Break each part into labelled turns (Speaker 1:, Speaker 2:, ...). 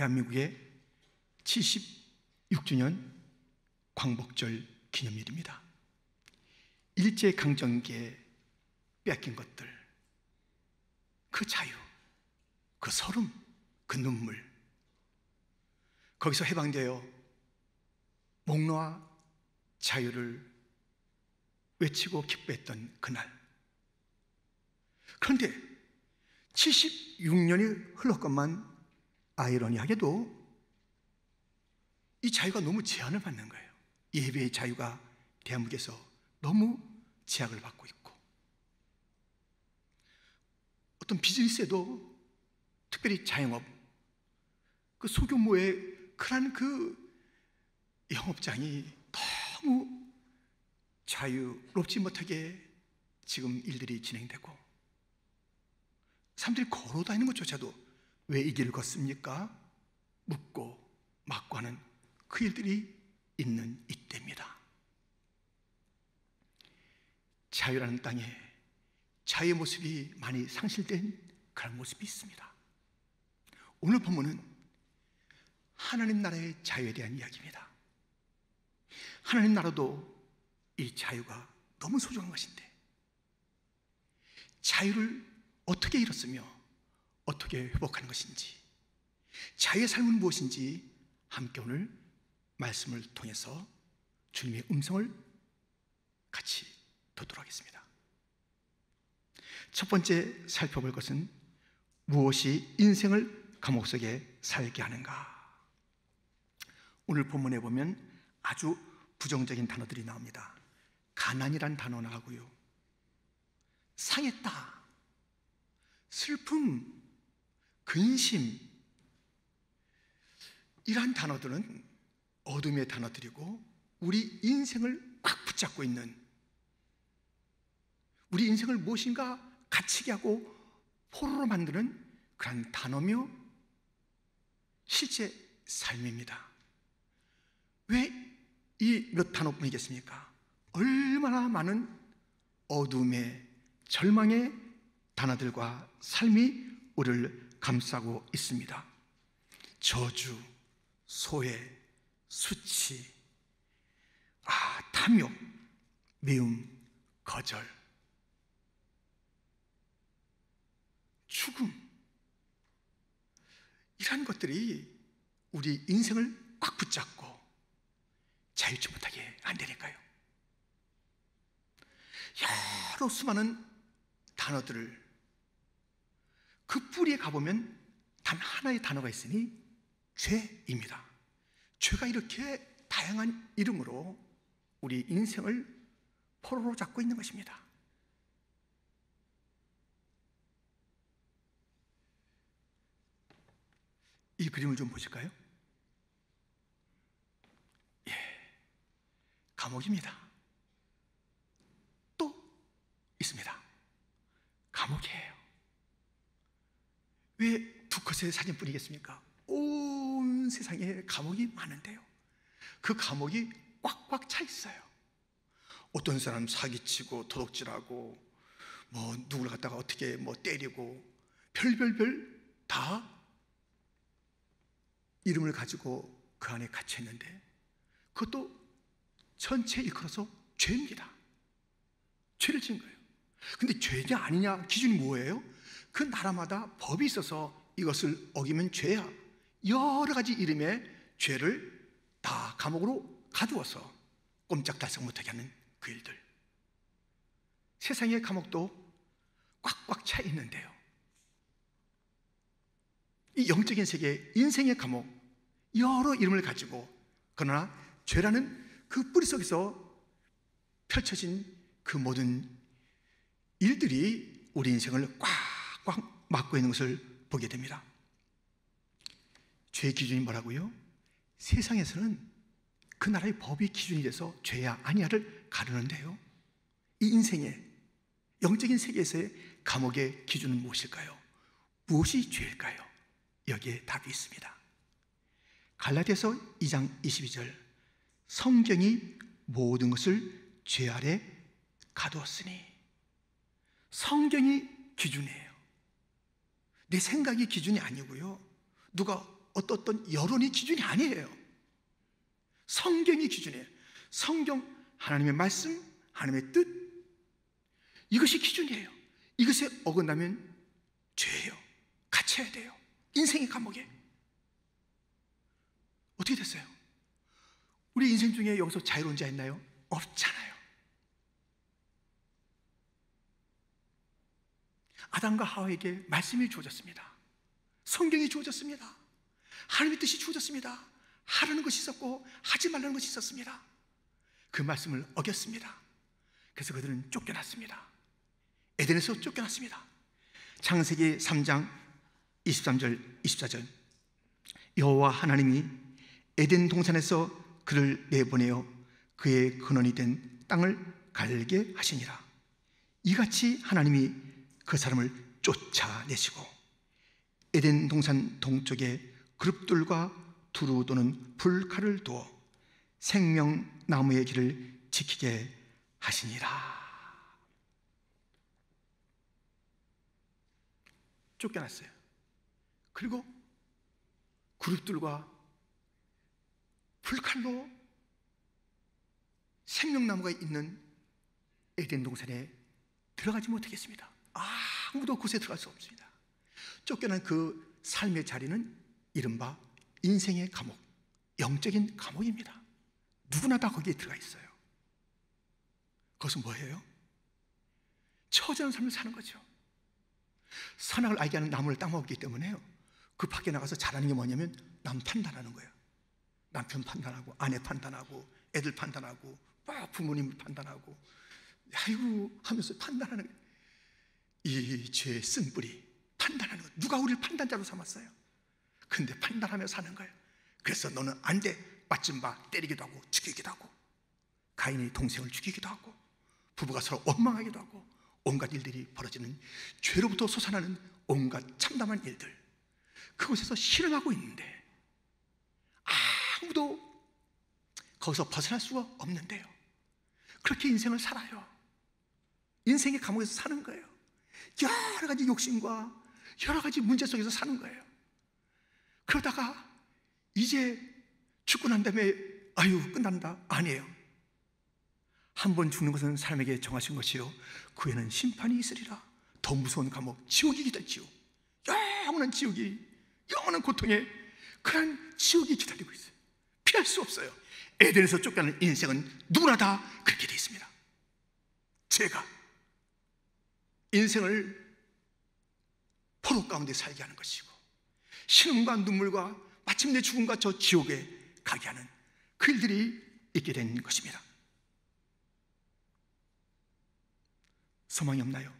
Speaker 1: 대한민국의 76주년 광복절 기념일입니다. 일제강점기에 뺏긴 것들, 그 자유, 그 설움, 그 눈물, 거기서 해방되어 목놓아 자유를 외치고 기뻐했던 그날. 그런데 76년이 흘렀건만 아이러니하게도 이 자유가 너무 제한을 받는 거예요. 예배의 자유가 대한민국에서 너무 제약을 받고 있고, 어떤 비즈니스에도 특별히 자영업, 그 소규모의 그런 그 영업장이 너무 자유롭지 못하게 지금 일들이 진행되고, 사람들이 걸어 다니는 것조차도 왜 이 길을 걷습니까? 묻고 막고 하는 그 일들이 있는 이때입니다. 자유라는 땅에 자유의 모습이 많이 상실된 그런 모습이 있습니다. 오늘 본문은 하나님 나라의 자유에 대한 이야기입니다. 하나님 나라도 이 자유가 너무 소중한 것인데, 자유를 어떻게 잃었으며 어떻게 회복하는 것인지, 자유의 삶은 무엇인지 함께 오늘 말씀을 통해서 주님의 음성을 같이 듣도록 하겠습니다. 첫 번째 살펴볼 것은 무엇이 인생을 감옥 속에 살게 하는가. 오늘 본문에 보면 아주 부정적인 단어들이 나옵니다. 가난이란 단어 나오고요, 상했다, 슬픔, 근심, 이러한 단어들은 어둠의 단어들이고 우리 인생을 꽉 붙잡고 있는, 우리 인생을 무엇인가 갇히게 하고 포로로 만드는 그런 단어며 실제 삶입니다. 왜 이 몇 단어뿐이겠습니까? 얼마나 많은 어둠의, 절망의 단어들과 삶이 우리를 감싸고 있습니다. 저주, 소외, 수치, 탐욕, 미움, 거절, 죽음, 이러한 것들이 우리 인생을 꽉 붙잡고 자유치 못하게 안 되니까요. 여러 수많은 단어들을, 그 뿌리에 가보면 단 하나의 단어가 있으니 죄입니다. 죄가 이렇게 다양한 이름으로 우리 인생을 포로로 잡고 있는 것입니다. 이 그림을 좀 보실까요? 감옥입니다. 또 있습니다. 감옥이에요. 왜 두 컷의 사진뿐이겠습니까? 온 세상에 감옥이 많은데요, 그 감옥이 꽉꽉 차 있어요. 어떤 사람 사기치고 도둑질하고 누구를 갖다가 어떻게 때리고, 별별별 다 이름을 가지고 그 안에 갇혀 있는데, 그것도 전체 일컬어서 죄입니다. 죄를 지은 거예요. 근데 죄냐 아니냐 기준이 뭐예요? 그 나라마다 법이 있어서 이것을 어기면 죄야. 여러 가지 이름의 죄를 다 감옥으로 가두어서 꼼짝달싹 못하게 하는 그 일들. 세상의 감옥도 꽉꽉 차 있는데요, 이 영적인 세계, 인생의 감옥, 여러 이름을 가지고, 그러나 죄라는 그 뿌리 속에서 펼쳐진 그 모든 일들이 우리 인생을 꽉꽉 막고 있는 것을 보게 됩니다. 죄의 기준이 뭐라고요? 세상에서는 그 나라의 법이 기준이 돼서 죄야 아니야를 가르는데요, 이 인생의 영적인 세계에서의 감옥의 기준은 무엇일까요? 무엇이 죄일까요? 여기에 답이 있습니다. 갈라디아서 2장 22절, 성경이 모든 것을 죄 아래 가두었으니. 성경이 기준이에요. 내 생각이 기준이 아니고요, 누가 어떤 여론이 기준이 아니에요. 성경이 기준이에요. 성경, 하나님의 말씀, 하나님의 뜻, 이것이 기준이에요. 이것에 어긋나면 죄예요. 갇혀야 돼요. 인생의 감옥에. 어떻게 됐어요? 우리 인생 중에 여기서 자유로운 자 있나요? 없잖아요. 아담과 하와에게 말씀이 주어졌습니다. 성경이 주어졌습니다. 하나님의 뜻이 주어졌습니다. 하라는 것이 있었고 하지 말라는 것이 있었습니다. 그 말씀을 어겼습니다. 그래서 그들은 쫓겨났습니다. 에덴에서 쫓겨났습니다. 창세기 3장 23절 24절, 여호와 하나님이 에덴 동산에서 그를 내보내어 그의 근원이 된 땅을 갈게 하시니라. 이같이 하나님이 그 사람을 쫓아내시고 에덴 동산 동쪽에 그룹들과 두루 도는 불칼을 두어 생명나무의 길을 지키게 하시니라. 쫓겨났어요. 그리고 그룹들과 불칼로 생명나무가 있는 에덴 동산에 들어가지 못하겠습니다. 아무도 그곳에 들어갈 수 없습니다. 쫓겨난 그 삶의 자리는 이른바 인생의 감옥, 영적인 감옥입니다. 누구나 다 거기에 들어가 있어요. 그것은 뭐예요? 처절한 삶을 사는 거죠. 선악을 알게 하는 나무를 따먹기 때문에요, 그 밖에 나가서 잘하는 게 뭐냐면 남 판단하는 거예요. 남편 판단하고, 아내 판단하고, 애들 판단하고, 부모님 판단하고, 아이고 하면서 판단하는 거예요. 이 죄의 쓴뿌리, 판단하는 거예요. 누가 우리를 판단자로 삼았어요? 근데 판단하며 사는 거예요. 그래서 너는 안 돼, 맞은 바 때리기도 하고 죽이기도 하고, 가인이 동생을 죽이기도 하고, 부부가 서로 원망하기도 하고, 온갖 일들이 벌어지는, 죄로부터 솟아나는 온갖 참담한 일들, 그곳에서 실험하고 있는데 아무도 거기서 벗어날 수가 없는데요, 그렇게 인생을 살아요. 인생의 감옥에서 사는 거예요. 여러 가지 욕심과 여러 가지 문제 속에서 사는 거예요. 그러다가 이제 죽고 난 다음에 아유 끝난다? 아니에요. 한 번 죽는 것은 사람에게 정하신 것이요, 그 후에는 심판이 있으리라. 더 무서운 감옥, 지옥이기다. 지옥, 영원한 지옥이, 영원한 고통에 그런 지옥이 기다리고 있어요. 피할 수 없어요. 에덴에서 쫓겨나는 인생은 누구나 다 그렇게 되어 있습니다. 죄가 인생을 포로 가운데 살게 하는 것이고, 신음과 눈물과 마침내 죽음과 저 지옥에 가게 하는 그 일들이 있게 된 것입니다. 소망이 없나요?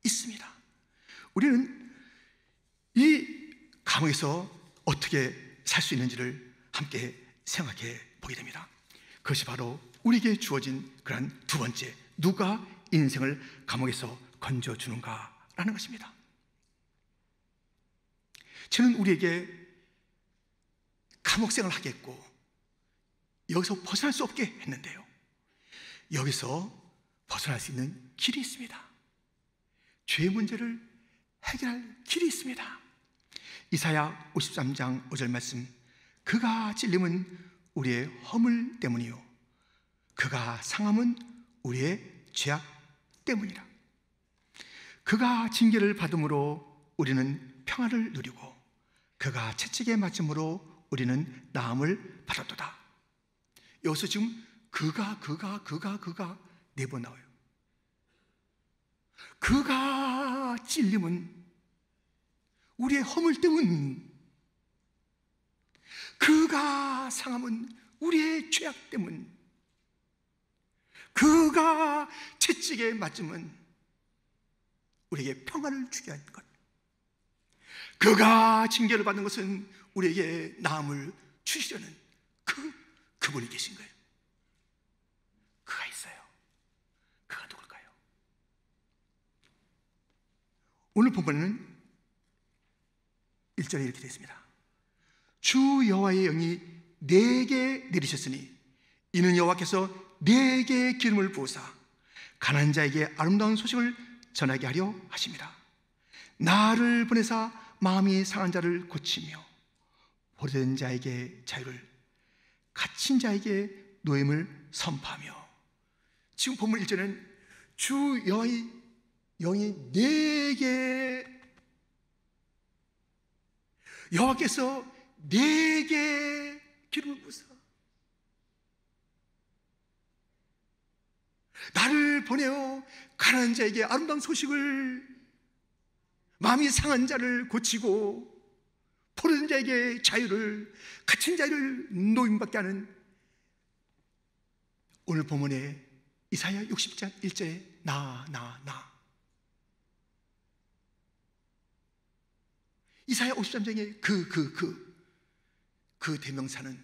Speaker 1: 있습니다. 우리는 이 감옥에서 어떻게 살 수 있는지를 함께 생각해 보게 됩니다. 그것이 바로 우리에게 주어진 그런 두 번째, 누가 인생을 감옥에서 건져주는가라는 것입니다. 저는 우리에게 감옥생활을 하겠고 여기서 벗어날 수 없게 했는데요, 여기서 벗어날 수 있는 길이 있습니다. 죄의 문제를 해결할 길이 있습니다. 이사야 53장 5절 말씀, 그가 찔림은 우리의 허물 때문이요, 그가 상함은 우리의 죄악 때문이라. 그가 징계를 받음으로 우리는 평화를 누리고 그가 채찍에 맞음으로 우리는 나음을 받았도다. 여기서 지금 그가 네 번 나와요. 그가 찔림은 우리의 허물 때문, 그가 상함은 우리의 죄악 때문, 그가 채찍에 맞으면 우리에게 평화를 주게 하는 것, 그가 징계를 받는 것은 우리에게 나음을 주시려는 그분이 계신 거예요. 그가 있어요. 그가 누굴까요? 오늘 본문에는 1절에 이렇게 되어 있습니다. 주 여호와의 영이 내게 내리셨으니 이는 여호와께서 내게 기름을 부으사 가난한 자에게 아름다운 소식을 전하게 하려 하심이라. 나를 보내사 마음이 상한 자를 고치며 포로된 자에게 자유를, 갇힌 자에게 노임을 선포하며, 지금 본문 1절에는 주 여호와의 영이 내게, 여호와께서 내게 기름을 부으사 나를 보내어 가난한 자에게 아름다운 소식을, 마음이 상한 자를 고치고 포로된 자에게 자유를, 갇힌 자를 노임받게 하는, 오늘 본문에 이사야 60장 1절에 나 이사야 53장의 그 대명사는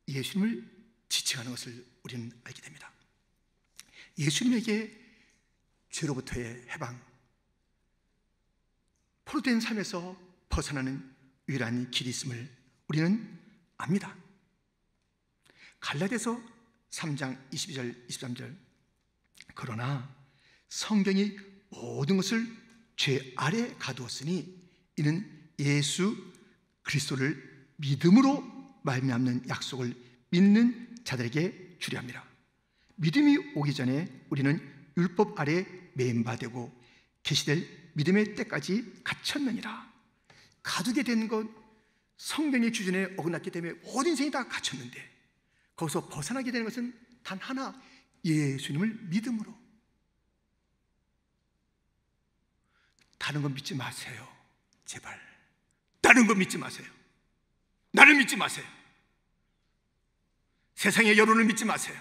Speaker 1: 예수님을 지칭하는 것을 우리는 알게 됩니다. 예수님에게 죄로부터의 해방, 포로된 삶에서 벗어나는 유일한 길이 있음을 우리는 압니다. 갈라디아서 3장 22절 23절, 그러나 성경이 모든 것을 죄 아래 가두었으니 이는 예수 그리스도를 믿음으로 말미암는 약속을 믿는 자들에게 주려 함이라. 믿음이 오기 전에 우리는 율법 아래 매임받고 계시될 믿음의 때까지 갇혔느니라. 가두게 된 건 성경의 기준에 어긋났기 때문에 모든 인생이 다 갇혔는데, 거기서 벗어나게 되는 것은 단 하나, 예수님을 믿음으로. 다른 건 믿지 마세요. 제발 다른 건 믿지 마세요. 나를 믿지 마세요. 세상의 여론을 믿지 마세요.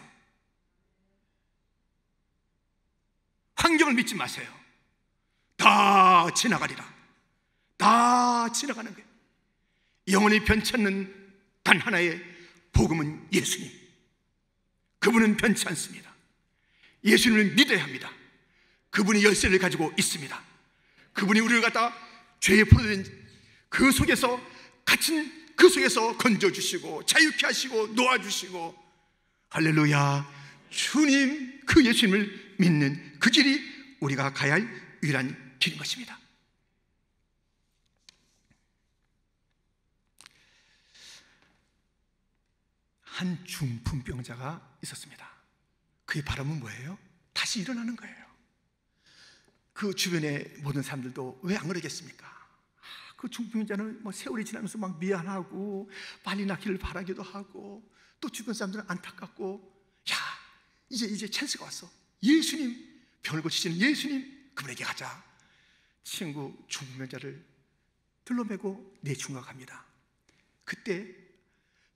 Speaker 1: 환경을 믿지 마세요. 다 지나가리라. 다 지나가는 거예요. 영원히 변치 않는 단 하나의 복음은 예수님. 그분은 변치 않습니다. 예수님을 믿어야 합니다. 그분이 열쇠를 가지고 있습니다. 그분이 우리를 갖다 죄에 포로된 그 속에서, 갇힌 그 속에서 건져주시고 자유케 하시고 놓아주시고, 할렐루야. 주님, 그 예수님을 믿는 그 길이 우리가 가야 할 유일한 길인 것입니다. 한 중풍병자가 있었습니다. 그의 바람은 뭐예요? 다시 일어나는 거예요. 그 주변의 모든 사람들도 왜 안 그러겠습니까? 그 중풍병자는 뭐 세월이 지나면서 막 미안하고 빨리 낫기를 바라기도 하고, 또 주변 사람들은 안타깝고, 야, 이제 찬스가 왔어. 예수님, 병을 고치시는 예수님, 그분에게 가자. 친구 중풍병자를 들러매고 내중가 갑니다. 그때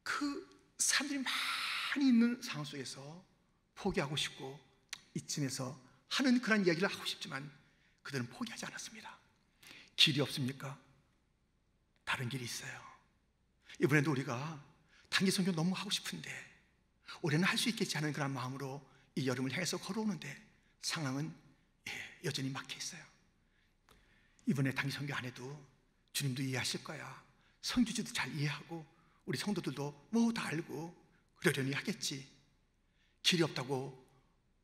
Speaker 1: 그 사람들이 많이 있는 상황 속에서 포기하고 싶고 이쯤에서 하는 그런 이야기를 하고 싶지만 그들은 포기하지 않았습니다. 길이 없습니까? 다른 길이 있어요. 이번에도 우리가 단기 선교 너무 하고 싶은데 올해는 할 수 있겠지 하는 그런 마음으로 이 여름을 향해서 걸어오는데 상황은 여전히 막혀 있어요. 이번에 단기 선교 안 해도 주님도 이해하실 거야. 선교지도 잘 이해하고 우리 성도들도 뭐 다 알고 그러려니 하겠지. 길이 없다고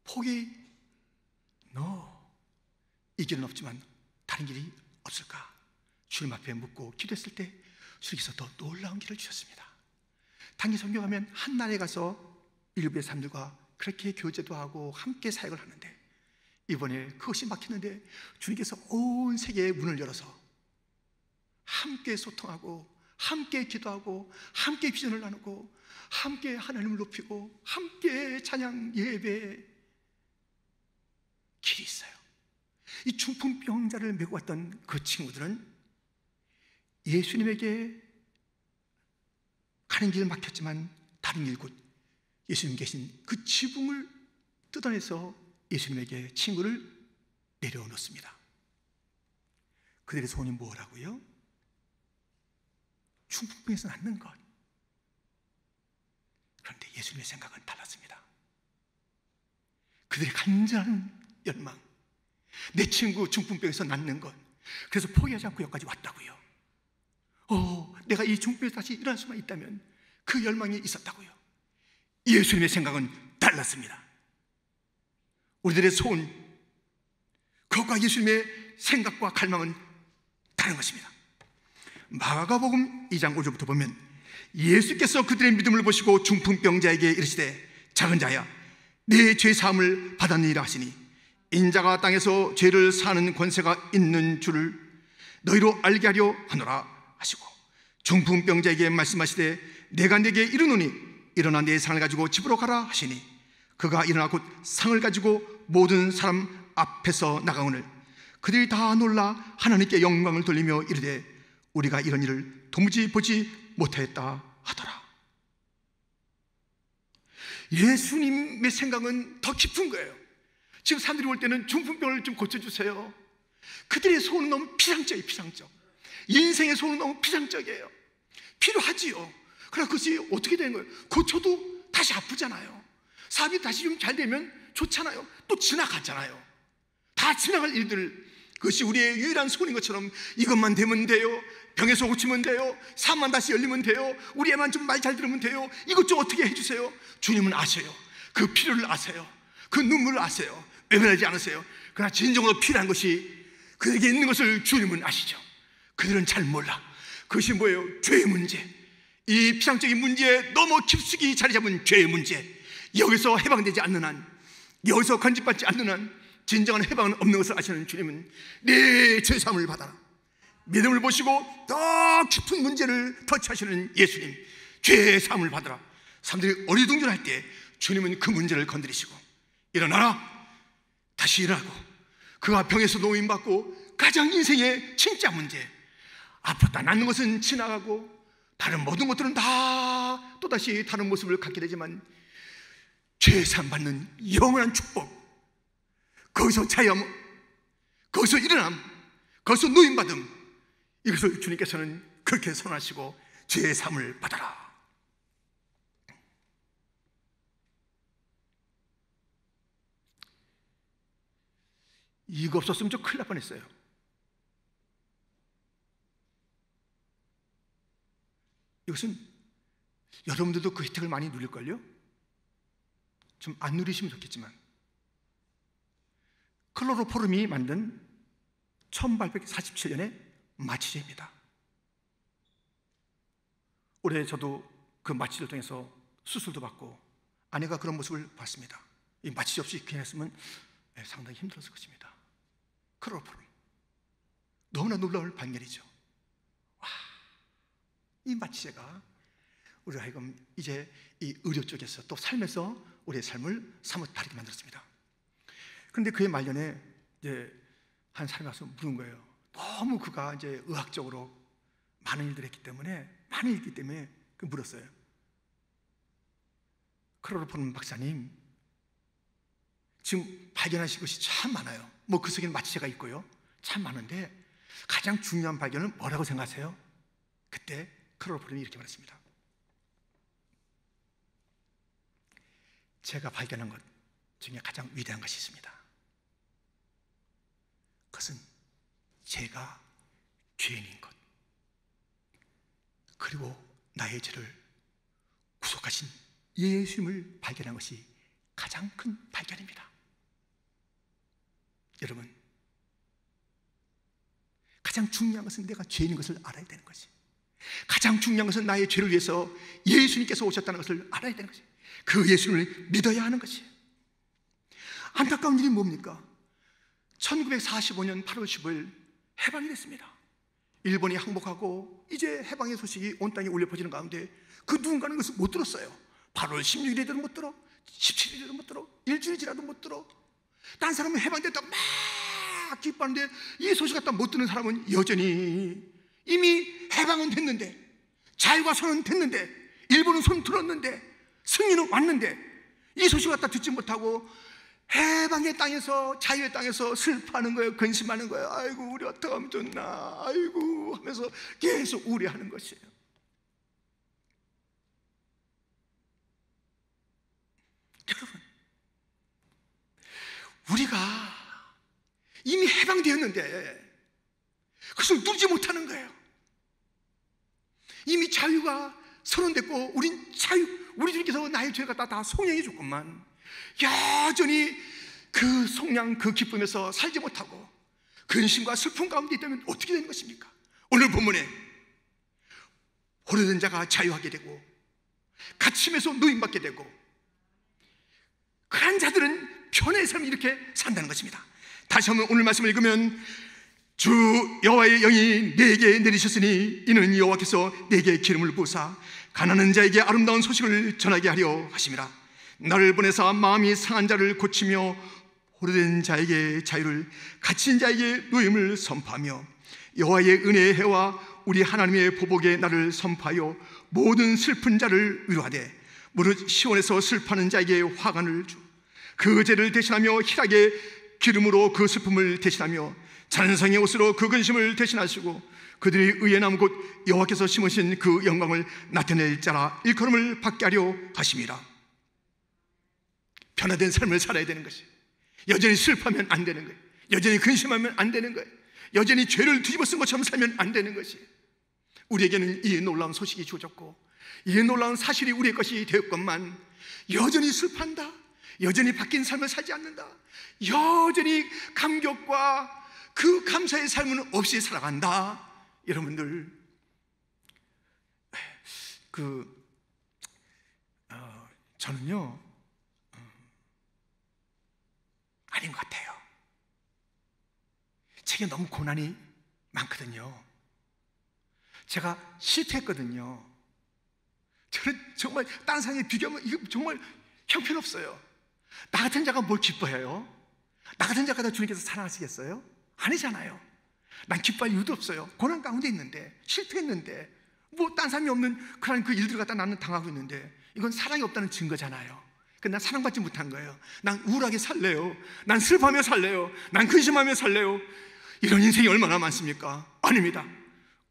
Speaker 1: 포기? No. 이 길은 없지만 다른 길이 없을까? 주님 앞에 묻고 기도했을 때 주님께서 더 놀라운 길을 주셨습니다. 단기 선교 가면 한 나라에 가서 일부의 사람들과 그렇게 교제도 하고 함께 사역을 하는데, 이번에 그것이 막혔는데 주님께서 온 세계의 문을 열어서 함께 소통하고 함께 기도하고 함께 비전을 나누고 함께 하나님을 높이고 함께 찬양 예배 길이 있어요. 이 중풍병자를 메고 왔던 그 친구들은 예수님에게 가는 길 막혔지만 다른 길, 곧 예수님 계신 그 지붕을 뜯어내서 예수님에게 친구를 내려놓습니다. 그들의 소원이 뭐라고요? 중풍병에서 낫는 것. 그런데 예수님의 생각은 달랐습니다. 그들의 간절한 열망, 내 친구 중풍병에서 낫는 것. 그래서 포기하지 않고 여기까지 왔다고요. 내가 이 중풍에서 다시 일어날 수만 있다면, 그 열망이 있었다고요. 예수님의 생각은 달랐습니다. 우리들의 소원, 그것과 예수님의 생각과 갈망은 다른 것입니다. 마가복음 2장 5절부터 보면 예수께서 그들의 믿음을 보시고 중풍병자에게 이르시되 작은 자야 네 죄 사함을 받았느니라 하시니 인자가 땅에서 죄를 사하는 권세가 있는 줄을 너희로 알게 하려 하노라 하시고 중풍병자에게 말씀하시되 내가 네게 이르노니 일어나 네 상을 가지고 집으로 가라 하시니 그가 일어나 곧 상을 가지고 모든 사람 앞에서 나가오늘 그들이 다 놀라 하나님께 영광을 돌리며 이르되 우리가 이런 일을 도무지 보지 못하였다 하더라. 예수님의 생각은 더 깊은 거예요. 지금 사람들이 올 때는 중풍병을 좀 고쳐주세요. 그들의 소원은 너무 피상적이에요. 피상적. 인생의 소원은 너무 피상적이에요. 필요하지요. 그러나 그것이 어떻게 되는 거예요? 고쳐도 다시 아프잖아요. 사업이 다시 좀 잘 되면 좋잖아요. 또 지나갔잖아요. 다 지나갈 일들, 그것이 우리의 유일한 소원인 것처럼 이것만 되면 돼요. 병에서 고치면 돼요. 사업만 다시 열리면 돼요. 우리 애만 좀 말 잘 들으면 돼요. 이것 좀 어떻게 해주세요. 주님은 아세요. 그 필요를 아세요. 그 눈물을 아세요. 외면하지 않으세요. 그러나 진정으로 필요한 것이 그들에게 있는 것을 주님은 아시죠. 그들은 잘 몰라. 그것이 뭐예요? 죄의 문제. 이 피상적인 문제에 너무 깊숙이 자리 잡은 죄의 문제. 여기서 해방되지 않는 한, 여기서 건집받지 않는 한 진정한 해방은 없는 것을 아시는 주님은 네 죄사함을 받아라. 믿음을 보시고 더 깊은 문제를 터치하시는 예수님, 죄사함을 받아라. 사람들이 어리둥절할 때 주님은 그 문제를 건드리시고 일어나라. 다시 일어나고 그가 병에서 노임받고 가장 인생의 진짜 문제, 아프다 낫는 것은 지나가고 다른 모든 것들은 다 또다시 다른 모습을 갖게 되지만 죄사함 받는 영원한 축복, 거기서 자유함, 거기서 일어남, 거기서 노임받음, 이것을 주님께서는 그렇게 선하시고 죄사함을 받아라. 이거 없었으면 좀 큰일 날 뻔했어요. 이것은 여러분들도 그 혜택을 많이 누릴걸요? 좀 안 누리시면 좋겠지만 클로로포름이 만든 1847년의 마취제입니다. 올해 저도 그 마취를 통해서 수술도 받고 아내가 그런 모습을 봤습니다. 이 마취제 없이 그냥 했으면 상당히 힘들었을 것입니다. 클로로포름, 너무나 놀라운 발견이죠. 와, 이 마취제가 우리가 하여금 이제 이 의료 쪽에서 또 삶에서 우리의 삶을 사뭇 다르게 만들었습니다. 그런데 그의 말년에 이제 한 사람이 와서 물은 거예요. 너무 그가 이제 의학적으로 많은 일들을 했기 때문에, 많은 일이기 때문에 물었어요. 클로로포름 박사님, 지금 발견하신 것이 참 많아요. 뭐 그 속에는 마취제가 있고요, 참 많은데 가장 중요한 발견은 뭐라고 생각하세요? 그때 클로로포름이 이렇게 말했습니다. 제가 발견한 것 중에 가장 위대한 것이 있습니다. 그것은 제가 죄인인 것, 그리고 나의 죄를 구속하신 예수님을 발견한 것이 가장 큰 발견입니다. 여러분, 가장 중요한 것은 내가 죄인인 것을 알아야 되는 것이, 가장 중요한 것은 나의 죄를 위해서 예수님께서 오셨다는 것을 알아야 되는 것이, 그 예수님을 믿어야 하는 것이. 안타까운 일이 뭡니까? 1945년 8월 15일 해방이 됐습니다. 일본이 항복하고 이제 해방의 소식이 온 땅에 울려 퍼지는 가운데 그 누군가는 그것을 못 들었어요. 8월 16일에도 못 들어, 17일에도 못 들어, 일주일이 지나도 못 들어. 딴 사람은 해방됐다고 막 기뻐하는데 이 소식 갖다 못 듣는 사람은 여전히 이미 해방은 됐는데, 자유가 손은 됐는데, 일본은 손 들었는데, 승리는 왔는데 이 소식 갖다 듣지 못하고 해방의 땅에서, 자유의 땅에서 슬퍼하는 거예요. 근심하는 거예요. 아이고 우리 어떻게 하면 좋나, 아이고 하면서 계속 우려하는 것이에요. 여러분, 우리가 이미 해방되었는데 그것을 누리지 못하는 거예요. 이미 자유가 선언됐고 우린 우리 주님께서 나의 죄가 다 속량해 줬건만 여전히 그 속량, 그 기쁨에서 살지 못하고 근심과 슬픔 가운데 있다면 어떻게 되는 것입니까? 오늘 본문에 호르된 자가 자유하게 되고 갇힘에서 노임받게 되고, 그런 자들은 편의 삶을 이렇게 산다는 것입니다. 다시 한번 오늘 말씀을 읽으면, 주 여호와의 영이 내게 내리셨으니 이는 여호와께서 내게 기름을 부으사 가난한 자에게 아름다운 소식을 전하게 하려 하심이라. 나를 보내사 마음이 상한 자를 고치며 호르된 자에게 자유를, 갇힌 자에게 노임을 선포하며, 여호와의 은혜의 해와 우리 하나님의 보복의 날을 선포하여 모든 슬픈 자를 위로하되 무릇 시온에서 슬퍼하는 자에게 화관을 주, 그 죄를 대신하며 희락의 기름으로 그 슬픔을 대신하며 찬성의 옷으로 그 근심을 대신하시고 그들이 의의 나무 곧 여호와께서 심으신 그 영광을 나타낼 자라 일컬음을 받게 하려 하심이라. 변화된 삶을 살아야 되는 것이, 여전히 슬퍼하면 안 되는 거예요. 여전히 근심하면 안 되는 거예요. 여전히 죄를 뒤집어 쓴 것처럼 살면 안 되는 것이, 우리에게는 이 놀라운 소식이 주어졌고 이 놀라운 사실이 우리의 것이 되었건만 여전히 슬퍼한다, 여전히 바뀐 삶을 살지 않는다, 여전히 감격과 그 감사의 삶은 없이 살아간다. 여러분들, 저는요 아닌 것 같아요. 제게 너무 고난이 많거든요. 제가 실패했거든요. 저는 정말 다른 사람에 비교하면 이거 정말 형편없어요. 나 같은 자가 뭘 기뻐해요? 나 같은 자가 다 주님께서 사랑하시겠어요? 아니잖아요. 난 기뻐할 이유도 없어요. 고난 가운데 있는데, 실패했는데, 뭐 딴 사람이 없는 그런 그 일들을 갖다 나는 당하고 있는데, 이건 사랑이 없다는 증거잖아요. 난 사랑받지 못한 거예요. 난 우울하게 살래요. 난 슬퍼하며 살래요. 난 근심하며 살래요. 이런 인생이 얼마나 많습니까? 아닙니다.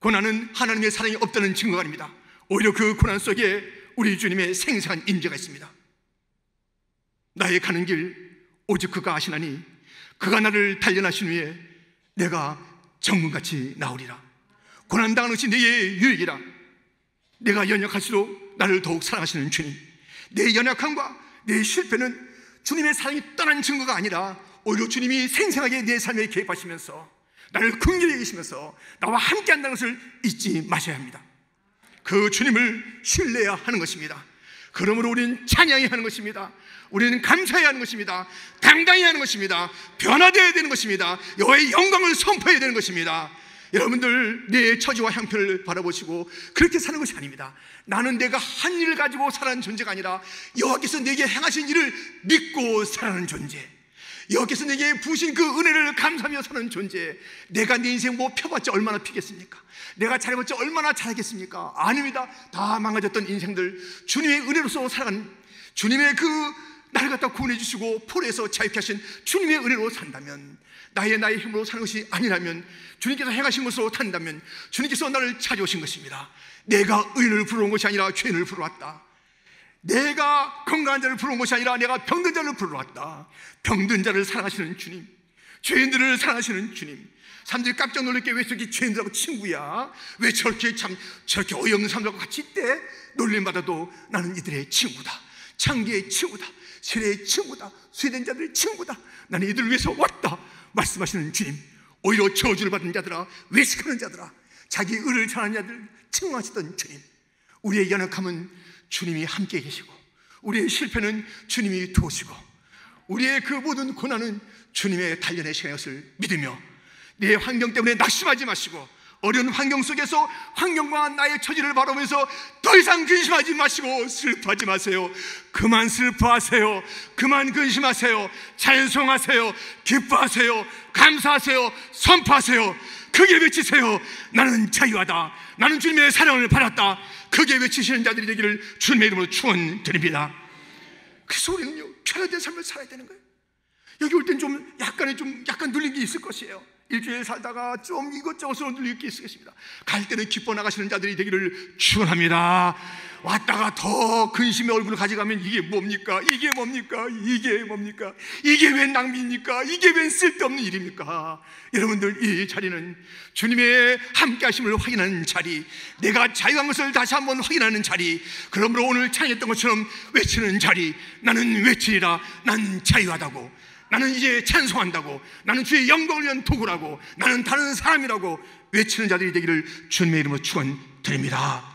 Speaker 1: 고난은 하나님의 사랑이 없다는 증거가 아닙니다. 오히려 그 고난 속에 우리 주님의 생생한 임재가 있습니다. 나의 가는 길 오직 그가 아시나니 그가 나를 단련하신 후에 내가 정금같이 나오리라. 고난당하는 것이 내의 유익이라. 내가 연약할수록 나를 더욱 사랑하시는 주님, 내 연약함과 내 실패는 주님의 사랑이 떠난 증거가 아니라 오히려 주님이 생생하게 내 삶에 개입하시면서 나를 긍휼히 계시면서 나와 함께 한다는 것을 잊지 마셔야 합니다. 그 주님을 신뢰해야 하는 것입니다. 그러므로 우리는 찬양해야 하는 것입니다. 우리는 감사해야 하는 것입니다. 당당해야 하는 것입니다. 변화되어야 되는 것입니다. 여호와의 영광을 선포해야 되는 것입니다. 여러분들, 내 처지와 형편을 바라보시고 그렇게 사는 것이 아닙니다. 나는 내가 한 일을 가지고 살아가는 존재가 아니라 여호와께서 내게 행하신 일을 믿고 살아가는 존재, 여호와께서 내게 부으신 그 은혜를 감사하며 사는 존재. 내가 내 인생 뭐 펴봤자 얼마나 피겠습니까? 내가 잘해봤자 얼마나 잘하겠습니까? 아닙니다. 다 망가졌던 인생들, 주님의 은혜로서 살아가는, 주님의 그 나를 갖다 구원해 주시고 포로에서 자유케 하신 주님의 은혜로 산다면, 나의 힘으로 사는 것이 아니라면, 주님께서 행하신 것으로 산다면 주님께서 나를 찾아오신 것입니다. 내가 의인을 부러운 것이 아니라 죄인을 부러 왔다. 내가 건강한 자를 부러운 것이 아니라 내가 병든 자를 부러 왔다. 병든 자를 사랑하시는 주님, 죄인들을 사랑하시는 주님. 사람들이 깜짝 놀랄게, 왜 저렇게 죄인들하고 친구야? 왜 저렇게 어이없는 사람들하고 같이 있대? 놀림받아도 나는 이들의 친구다. 창기의 친구다. 세례의 친구다. 쇠된 자들의 친구다. 나는 이들을 위해서 왔다 말씀하시는 주님. 오히려 저주를 받은 자들아, 외식하는 자들아, 자기 의를 전하는 자들 책망하시던 주님. 우리의 연약함은 주님이 함께 계시고, 우리의 실패는 주님이 도우시고, 우리의 그 모든 고난은 주님의 단련의 시간인 것을 믿으며, 내 환경 때문에 낙심하지 마시고, 어려운 환경 속에서 환경과 나의 처지를 바라보면서 더 이상 근심하지 마시고 슬퍼하지 마세요. 그만 슬퍼하세요. 그만 근심하세요. 찬송하세요. 기뻐하세요. 감사하세요. 선포하세요. 크게 외치세요. 나는 자유하다. 나는 주님의 사랑을 받았다. 크게 외치시는 자들이 되기를 주님의 이름으로 축원드립니다. 그래서 우리는요, 편안된 삶을 살아야 되는 거예요. 여기 올 땐 약간 눌린 게 있을 것이에요. 일주일 살다가 좀 이것저것으로 눌릴 게 있을 것입니다. 갈 때는 기뻐 나가시는 자들이 되기를 축원합니다. 왔다가 더 근심의 얼굴을 가져가면 이게 뭡니까? 이게 뭡니까? 이게 뭡니까? 이게 웬 낭비입니까? 이게 웬 쓸데없는 일입니까? 여러분들, 이 자리는 주님의 함께 하심을 확인하는 자리, 내가 자유한 것을 다시 한번 확인하는 자리, 그러므로 오늘 찬양했던 것처럼 외치는 자리. 나는 외치리라. 난 자유하다고, 나는 이제 찬송한다고, 나는 주의 영광을 위한 도구라고, 나는 다른 사람이라고 외치는 자들이 되기를 주님의 이름으로 축원드립니다.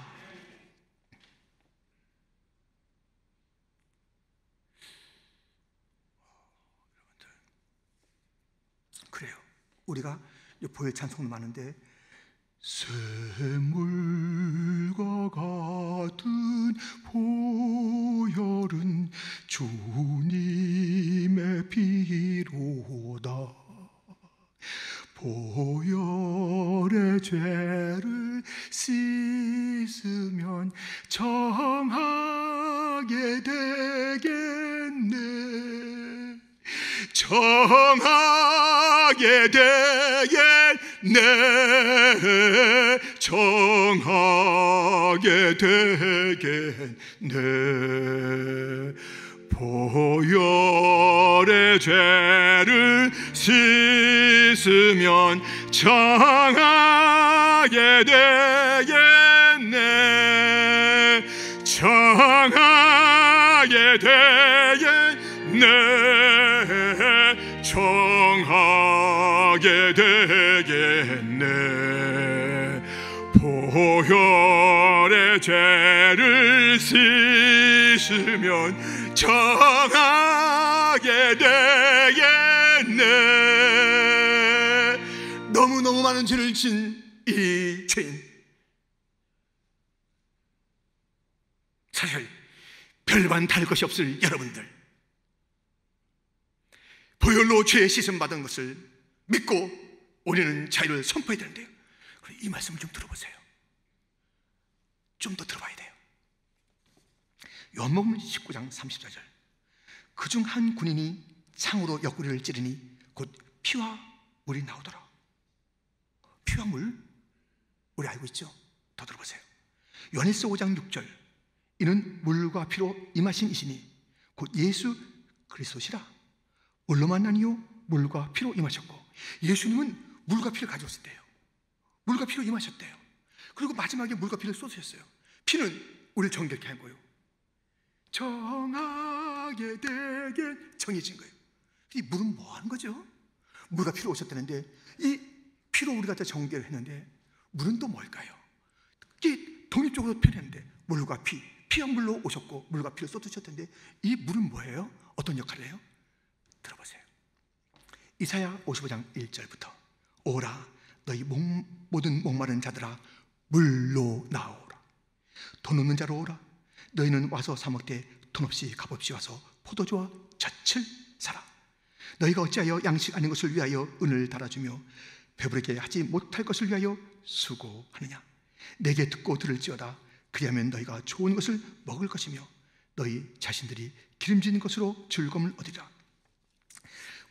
Speaker 1: 우리가 보혈 찬송도 많은데, 샘물과 같은 보혈은 주님의 피로다. 보혈의 죄를 씻으면 정하게 되겠네. 정하게 되겠네. 정하게 되겠네. 보혈의 죄를 씻으면 정하게 되겠네. 정하게 되겠네. 정하게 되겠네. 보혈의 죄를 씻으면 정하게 되겠네. 너무너무 많은 죄를 진 이 죄인, 사실 별반 다를 것이 없을 여러분들, 보혈로 죄에 씻음 받은 것을 믿고 우리는 자유를 선포해야 되는데요. 이 말씀을 좀 들어보세요. 좀 더 들어봐야 돼요. 요한복음 19장 34절, 그중 한 군인이 창으로 옆구리를 찌르니 곧 피와 물이 나오더라. 피와 물, 우리 알고 있죠? 더 들어보세요. 요한일서 5장 6절, 이는 물과 피로 임하신 이시니 곧 예수 그리스도시라. 물로만 아니요 물과 피로 임하셨고, 예수님은 물과 피를 가져오셨대요. 물과 피로 임하셨대요. 그리고 마지막에 물과 피를 쏟으셨어요. 피는 우리를 정결케 한 거예요. 정하게 되게 정해진 거예요. 이 물은 뭐 하는 거죠? 물과 피로 오셨다는데, 이 피로 우리가 다 정결을 했는데 물은 또 뭘까요? 이게 독립적으로 표현했는데, 물과 피, 피와 물로 오셨고 물과 피를 쏟으셨던데, 이 물은 뭐예요? 어떤 역할을 해요? 들어보세요. 이사야 55장 1절부터, 오라 너희 모든 목마른 자들아 물로 나오라. 돈 없는 자로 오라. 너희는 와서 사 먹되 돈 없이 값없이 와서 포도주와 젖을 사라. 너희가 어찌하여 양식 아닌 것을 위하여 은을 달아주며 배부르게 하지 못할 것을 위하여 수고하느냐. 내게 듣고 들을지어다. 그리하면 너희가 좋은 것을 먹을 것이며 너희 자신들이 기름진 것으로 즐거움을 얻으리라.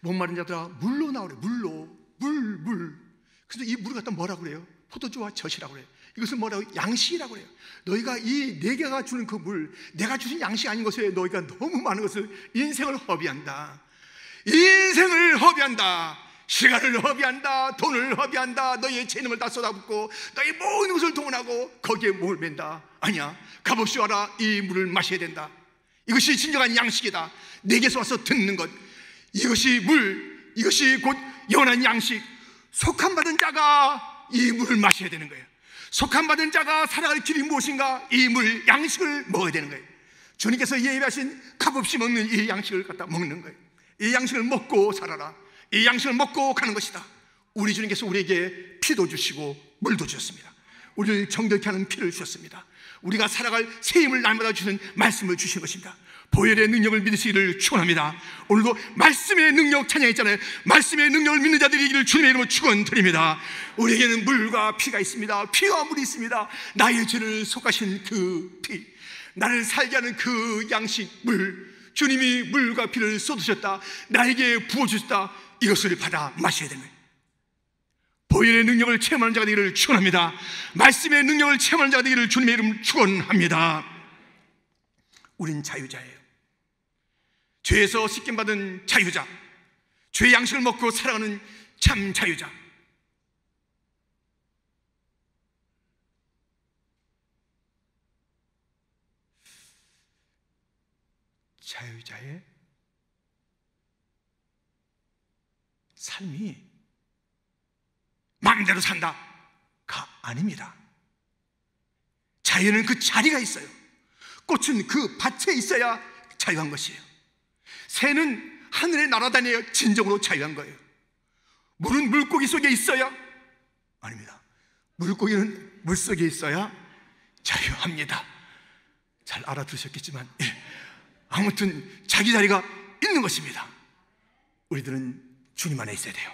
Speaker 1: 목마른 자들아 물로 나오래. 물로, 물. 그래서 이 물을 갖다 뭐라고 그래요? 포도주와 젖이라고 그래요. 이것을 뭐라고? 양식이라고 그래요. 너희가 이 내가 주는 그 물, 내가 주신 양식 아닌 것에 너희가 너무 많은 것을, 인생을 허비한다. 인생을 허비한다. 시간을 허비한다. 돈을 허비한다. 너희의 재능을 다 쏟아붓고 너희 모든 것을 동원하고 거기에 목을 맨다. 아니야, 값없이 와라. 이 물을 마셔야 된다. 이것이 진정한 양식이다. 내게서 와서 듣는 것, 이것이 물, 이것이 곧 영원한 양식. 속함받은 자가 이 물을 마셔야 되는 거예요. 속함받은 자가 살아갈 길이 무엇인가? 이 물, 양식을 먹어야 되는 거예요. 주님께서 예비하신 값없이 먹는 이 양식을 갖다 먹는 거예요. 이 양식을 먹고 살아라. 이 양식을 먹고 가는 것이다. 우리 주님께서 우리에게 피도 주시고 물도 주셨습니다. 우리를 정결케 하는 피를 주셨습니다. 우리가 살아갈 새 힘을 날마다 주는 말씀을 주신 것입니다. 보혈의 능력을 믿으시기를 축원합니다. 오늘도 말씀의 능력 찬양했잖아요. 말씀의 능력을 믿는 자들이 이기를 주님의 이름으로 축원드립니다. 우리에게는 물과 피가 있습니다. 피와 물이 있습니다. 나의 죄를 속하신 그 피, 나를 살게 하는 그 양식 물, 주님이 물과 피를 쏟으셨다. 나에게 부어주셨다. 이것을 받아 마셔야 되는 거예요. 보혈의 능력을 체험하는 자가 되기를 축원합니다. 말씀의 능력을 체험하는 자가 되기를 주님의 이름으로 축원합니다. 우린 자유자예요. 죄에서 씻김받은 자유자, 죄의 양식을 먹고 살아가는 참 자유자. 자유자의 삶이 마음대로 산다가 아닙니다. 자유는 그 자리가 있어요. 꽃은 그 밭에 있어야 자유한 것이에요. 새는 하늘에 날아다녀야 진정으로 자유한 거예요. 물은 물고기 속에 있어야? 아닙니다. 물고기는 물속에 있어야 자유합니다. 잘 알아들으셨겠지만, 아무튼 자기 자리가 있는 것입니다. 우리들은 주님 안에 있어야 돼요.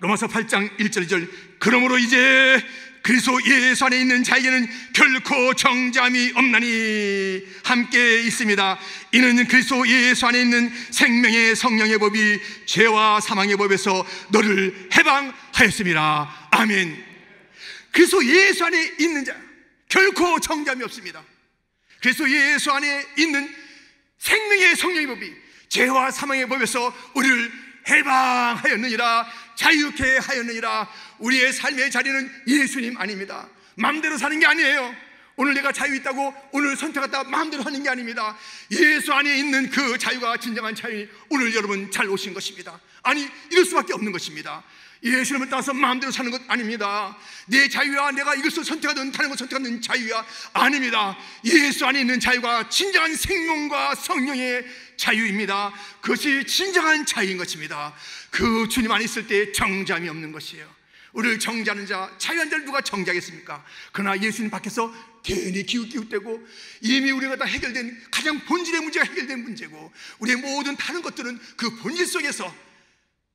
Speaker 1: 로마서 8장 1절 2절, 그러므로 이제 그리스도 예수 안에 있는 자에게는 결코 정죄함이 없나니 함께 있습니다. 이는 그리스도 예수 안에 있는 생명의 성령의 법이 죄와 사망의 법에서 너를 해방하였습니다. 아멘. 그리스도 예수 안에 있는 자 결코 정죄함이 없습니다. 그리스도 예수 안에 있는 생명의 성령의 법이 죄와 사망의 법에서 우리를 해방하였느니라, 자유케 하였느니라. 우리의 삶의 자리는 예수님 아닙니다. 마음대로 사는 게 아니에요. 오늘 내가 자유 있다고 오늘 선택했다 마음대로 하는 게 아닙니다. 예수 안에 있는 그 자유가 진정한 자유니 오늘 여러분 잘 오신 것입니다. 아니, 이럴 수밖에 없는 것입니다. 예수님을 따라서 마음대로 사는 것 아닙니다. 내 자유야, 내가 이것을 선택하든 다른 것을 선택하는 자유야 아닙니다. 예수 안에 있는 자유가 진정한 생명과 성령의 자유입니다. 그것이 진정한 자유인 것입니다. 그 주님 안에 있을 때 정죄함이 없는 것이에요. 우리를 정죄하는 자, 자유한 자를 누가 정죄하겠습니까? 그러나 예수님 밖에서 괜히 기웃기웃대고 이미 우리가 다 해결된 가장 본질의 문제가 해결된 문제고 우리의 모든 다른 것들은 그 본질 속에서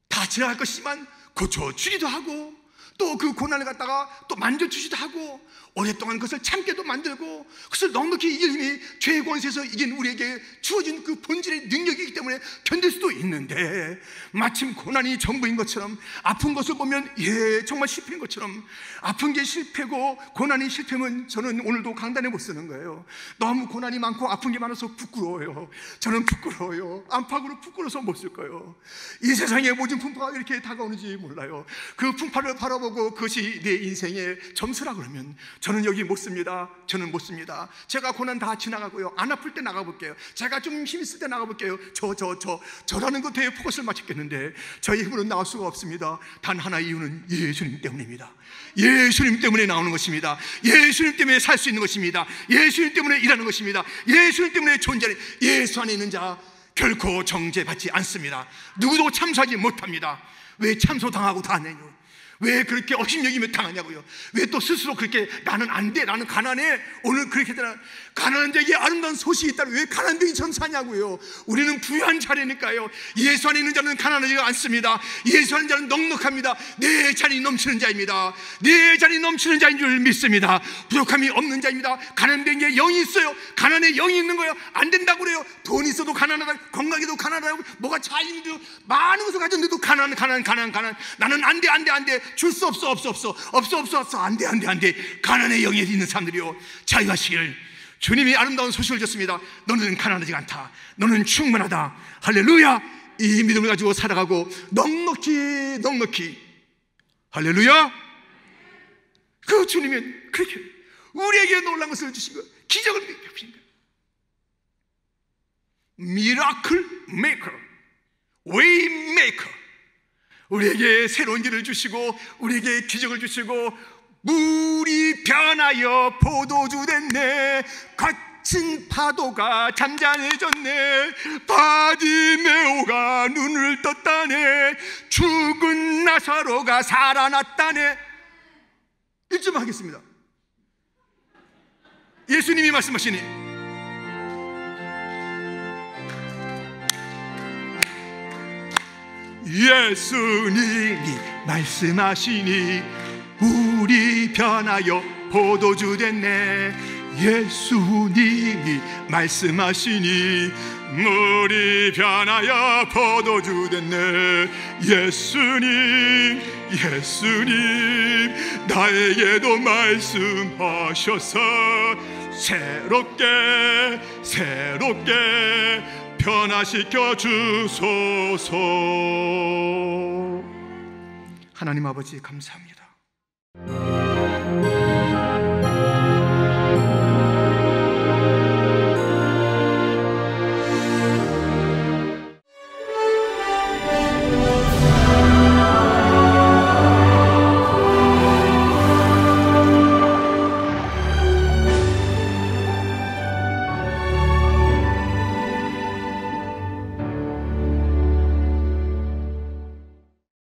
Speaker 1: 다 지나갈 것이지만 고쳐주기도 하고 또 그 고난을 갖다가 또 만져주기도 하고 오랫동안 그것을 참게도 만들고 그것을 넉넉히 이미 죄의 권세에서 이긴 우리에게 주어진 그 본질의 능력이기 때문에 견딜 수도 있는데 마침 고난이 전부인 것처럼 아픈 것을 보면 정말 실패인 것처럼 아픈 게 실패고 고난이 실패면 저는 오늘도 강단에 못 쓰는 거예요. 너무 고난이 많고 아픈 게 많아서 부끄러워요. 저는 부끄러워요. 안팎으로 부끄러워서 못 쓸 거예요. 이 세상에 모든 풍파가 이렇게 다가오는지 몰라요. 그 풍파를 바라보고 그것이 내 인생의 점수라 그러면 저는 여기 못 씁니다. 저는 못 씁니다. 제가 고난 다 지나가고요. 안 아플 때 나가볼게요. 제가 좀 힘 있을 때 나가볼게요. 저라는 것에 포커스를 맞췄겠는데 저의 힘으로는 나올 수가 없습니다. 단 하나 이유는 예수님 때문입니다. 예수님 때문에 나오는 것입니다. 예수님 때문에 살 수 있는 것입니다. 예수님 때문에 일하는 것입니다. 예수님 때문에 존재하는 예수 안에 있는 자 결코 정죄받지 않습니다. 누구도 참소하지 못합니다. 왜 참소당하고 다 내요? 왜 그렇게 업신여기며 당하냐고요? 왜 또 스스로 그렇게 나는 안 돼, 나는 가난해, 오늘 그렇게 되나? 가난한 자에게 아름다운 소식이 있다고 왜 가난뱅이처럼 사냐고요? 우리는 부유한 자리니까요. 예수 안에 있는 자는 가난하지 않습니다. 예수 안에 있는 자는 넉넉합니다. 내 잔이 넘치는 자입니다. 내 잔이 넘치는 자인 줄 믿습니다. 부족함이 없는 자입니다. 가난뱅이에 영이 있어요. 가난에 영이 있는 거예요. 안 된다고 그래요. 돈 있어도 가난하다, 건강해도 가난하다고, 뭐가 잘 있는데도 많은 것을 가졌는데도 가난. 나는 안 돼. 줄 수 없어. 안 돼. 가난의 영에 있는 사람들이요, 자유하시길 주님이 아름다운 소식을 줬습니다. 너는 가난하지 않다. 너는 충분하다. 할렐루야. 이 믿음을 가지고 살아가고 넉넉히 할렐루야. 그 주님은 그렇게 우리에게 놀라운 것을 주신 거예요. 기적을 베푸신 거예요. 미라클 메이커, 웨이 메이커. 우리에게 새로운 길을 주시고 우리에게 기적을 주시고 물이 변하여 포도주 됐네. 갇힌 파도가 잠잠해졌네. 바디메오가 눈을 떴다네. 죽은 나사로가 살아났다네. 1점 하겠습니다. 예수님이 말씀하시니 예수님이 말씀하시니 물이 변하여 포도주 됐네. 예수님이 말씀하시니 물이 변하여 포도주 됐네. 예수님 나에게도 말씀하셔서 새롭게 변화시켜 주소서. 하나님 아버지 감사합니다.